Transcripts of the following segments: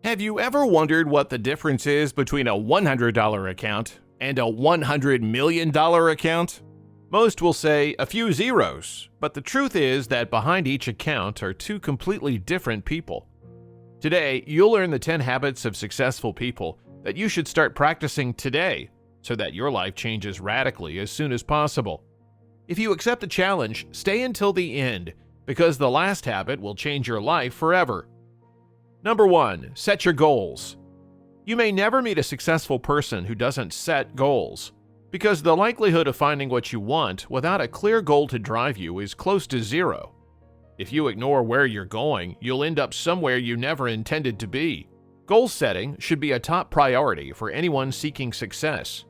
Have you ever wondered what the difference is between a $100 account and a $100 million account? Most will say a few zeros, but the truth is that behind each account are two completely different people. Today, you'll learn the 10 habits of successful people that you should start practicing today so that your life changes radically as soon as possible. If you accept the challenge, stay until the end, because the last habit will change your life forever. Number 1. Set your goals. You may never meet a successful person who doesn't set goals, because the likelihood of finding what you want without a clear goal to drive you is close to zero. If you ignore where you're going, you'll end up somewhere you never intended to be. Goal setting should be a top priority for anyone seeking success.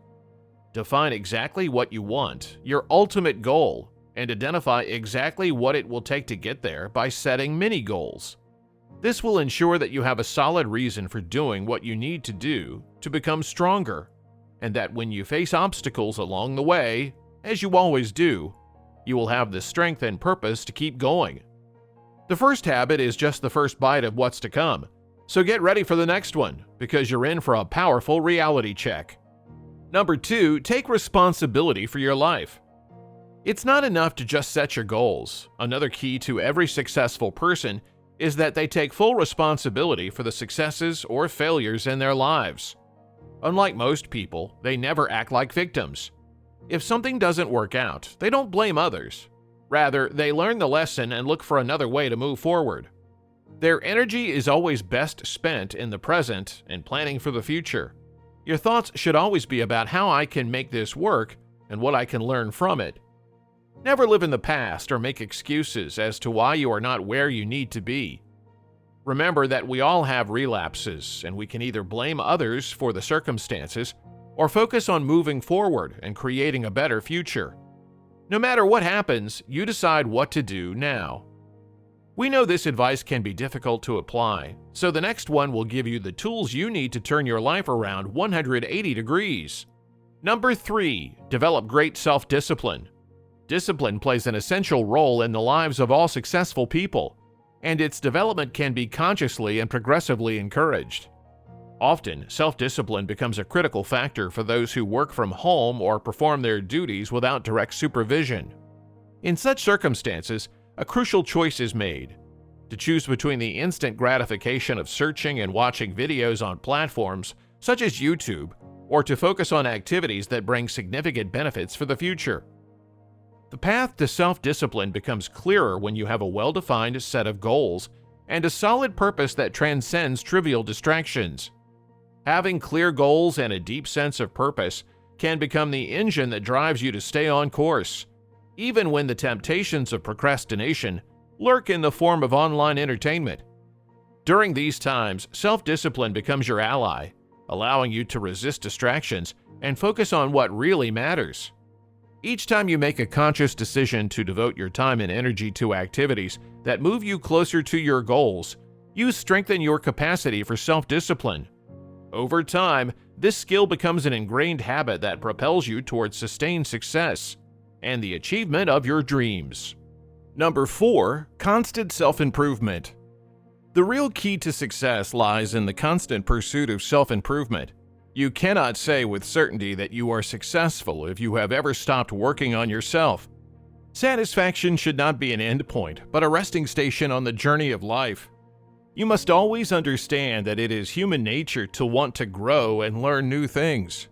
Define exactly what you want, your ultimate goal, and identify exactly what it will take to get there by setting mini goals. This will ensure that you have a solid reason for doing what you need to do to become stronger, and that when you face obstacles along the way, as you always do, you will have the strength and purpose to keep going. The first habit is just the first bite of what's to come, so get ready for the next one, because you're in for a powerful reality check. Number 2, take responsibility for your life. It's not enough to just set your goals. Another key to every successful person is that they take full responsibility for the successes or failures in their lives. Unlike most people, they never act like victims. If something doesn't work out, they don't blame others. Rather, they learn the lesson and look for another way to move forward. Their energy is always best spent in the present and planning for the future. Your thoughts should always be about how I can make this work and what I can learn from it. Never live in the past or make excuses as to why you are not where you need to be. Remember that we all have relapses, and we can either blame others for the circumstances or focus on moving forward and creating a better future. No matter what happens, you decide what to do now. We know this advice can be difficult to apply, so the next one will give you the tools you need to turn your life around 180 degrees. Number 3, develop great self-discipline. Discipline plays an essential role in the lives of all successful people, and its development can be consciously and progressively encouraged. Often, self-discipline becomes a critical factor for those who work from home or perform their duties without direct supervision. In such circumstances, a crucial choice is made: to choose between the instant gratification of searching and watching videos on platforms such as YouTube, or to focus on activities that bring significant benefits for the future. The path to self-discipline becomes clearer when you have a well-defined set of goals and a solid purpose that transcends trivial distractions. Having clear goals and a deep sense of purpose can become the engine that drives you to stay on course, even when the temptations of procrastination lurk in the form of online entertainment. During these times, self-discipline becomes your ally, allowing you to resist distractions and focus on what really matters. Each time you make a conscious decision to devote your time and energy to activities that move you closer to your goals, you strengthen your capacity for self-discipline. Over time, this skill becomes an ingrained habit that propels you towards sustained success and the achievement of your dreams. Number 4, constant self-improvement. The real key to success lies in the constant pursuit of self-improvement. You cannot say with certainty that you are successful if you have ever stopped working on yourself. Satisfaction should not be an endpoint, but a resting station on the journey of life. You must always understand that it is human nature to want to grow and learn new things.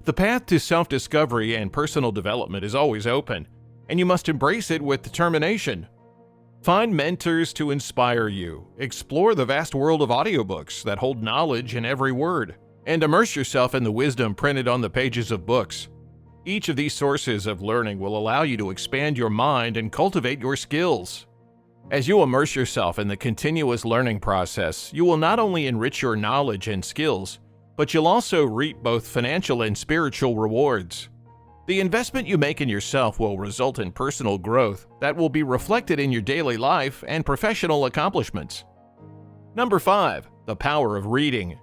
The path to self-discovery and personal development is always open, and you must embrace it with determination. Find mentors to inspire you, explore the vast world of audiobooks that hold knowledge in every word, and immerse yourself in the wisdom printed on the pages of books. Each of these sources of learning will allow you to expand your mind and cultivate your skills. As you immerse yourself in the continuous learning process, you will not only enrich your knowledge and skills, but you'll also reap both financial and spiritual rewards. The investment you make in yourself will result in personal growth that will be reflected in your daily life and professional accomplishments. Number 5, the power of reading.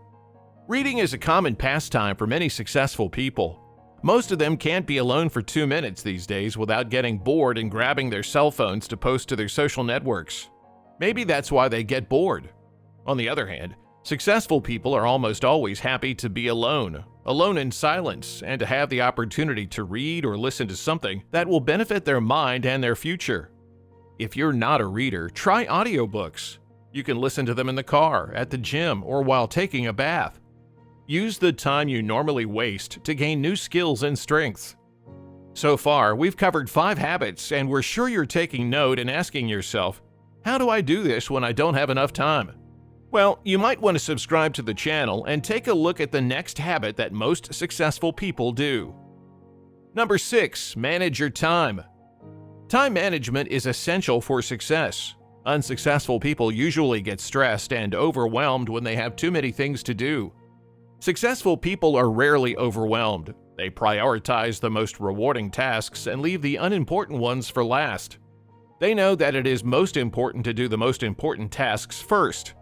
Reading is a common pastime for many successful people. Most of them can't be alone for 2 minutes these days without getting bored and grabbing their cell phones to post to their social networks. Maybe that's why they get bored. On the other hand, Successful people are almost always happy to be alone in silence, and to have the opportunity to read or listen to something that will benefit their mind and their future. If you're not a reader, try audiobooks. You can listen to them in the car, at the gym, or while taking a bath. Use the time you normally waste to gain new skills and strengths. So far, we've covered 5 habits, and we're sure you're taking note and asking yourself, how do I do this when I don't have enough time? Well, you might want to subscribe to the channel and take a look at the next habit that most successful people do. Number 6, manage your time. Time management is essential for success. Unsuccessful people usually get stressed and overwhelmed when they have too many things to do. Successful people are rarely overwhelmed. They prioritize the most rewarding tasks and leave the unimportant ones for last. They know that it is most important to do the most important tasks first.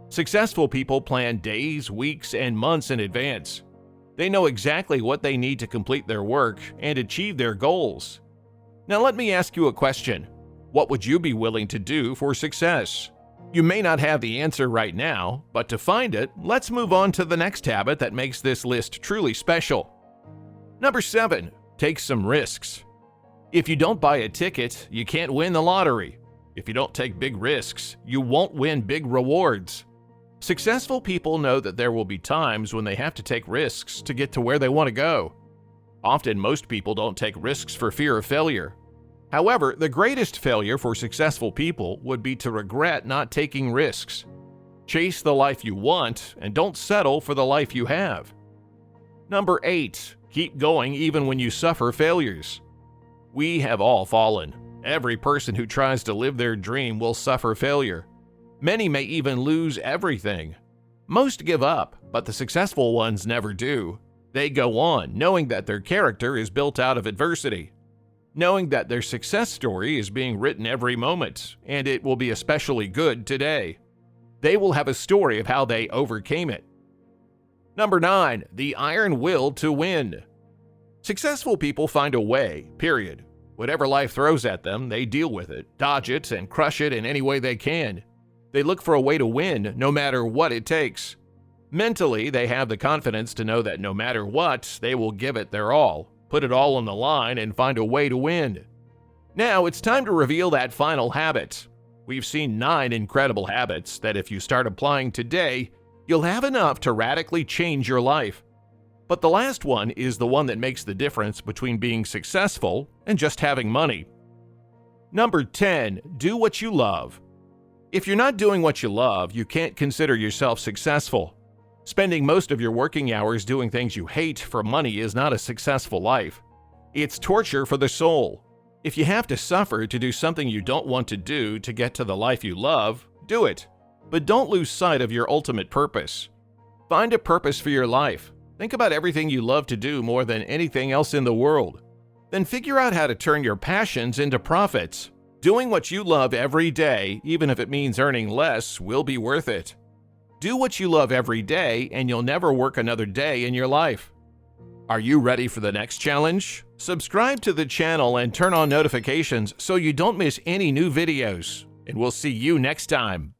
Successful people plan days, weeks, and months in advance. They know exactly what they need to complete their work and achieve their goals. Now let me ask you a question. What would you be willing to do for success? You may not have the answer right now, but to find it, let's move on to the next habit that makes this list truly special. Number 7, take some risks. If you don't buy a ticket, you can't win the lottery. If you don't take big risks, you won't win big rewards. Successful people know that there will be times when they have to take risks to get to where they want to go. Often, most people don't take risks for fear of failure. However, the greatest failure for successful people would be to regret not taking risks. Chase the life you want and don't settle for the life you have. Number 8, keep going even when you suffer failures. We have all fallen. Every person who tries to live their dream will suffer failure. Many may even lose everything. Most give up, but the successful ones never do. They go on, knowing that their character is built out of adversity, knowing that their success story is being written every moment, and it will be especially good today. They will have a story of how they overcame it. Number 9, the iron will to win. Successful people find a way, period. Whatever life throws at them, they deal with it, dodge it, and crush it in any way they can. They look for a way to win, no matter what it takes. Mentally, they have the confidence to know that no matter what, they will give it their all, put it all on the line, and find a way to win. Now, it's time to reveal that final habit. We've seen 9 incredible habits that if you start applying today, you'll have enough to radically change your life. But the last one is the one that makes the difference between being successful and just having money. Number 10, do what you love. If you're not doing what you love, you can't consider yourself successful. Spending most of your working hours doing things you hate for money is not a successful life. It's torture for the soul. If you have to suffer to do something you don't want to do to get to the life you love, do it. But don't lose sight of your ultimate purpose. Find a purpose for your life. Think about everything you love to do more than anything else in the world. Then figure out how to turn your passions into profits. Doing what you love every day, even if it means earning less, will be worth it. Do what you love every day, and you'll never work another day in your life. Are you ready for the next challenge? Subscribe to the channel and turn on notifications so you don't miss any new videos. And we'll see you next time.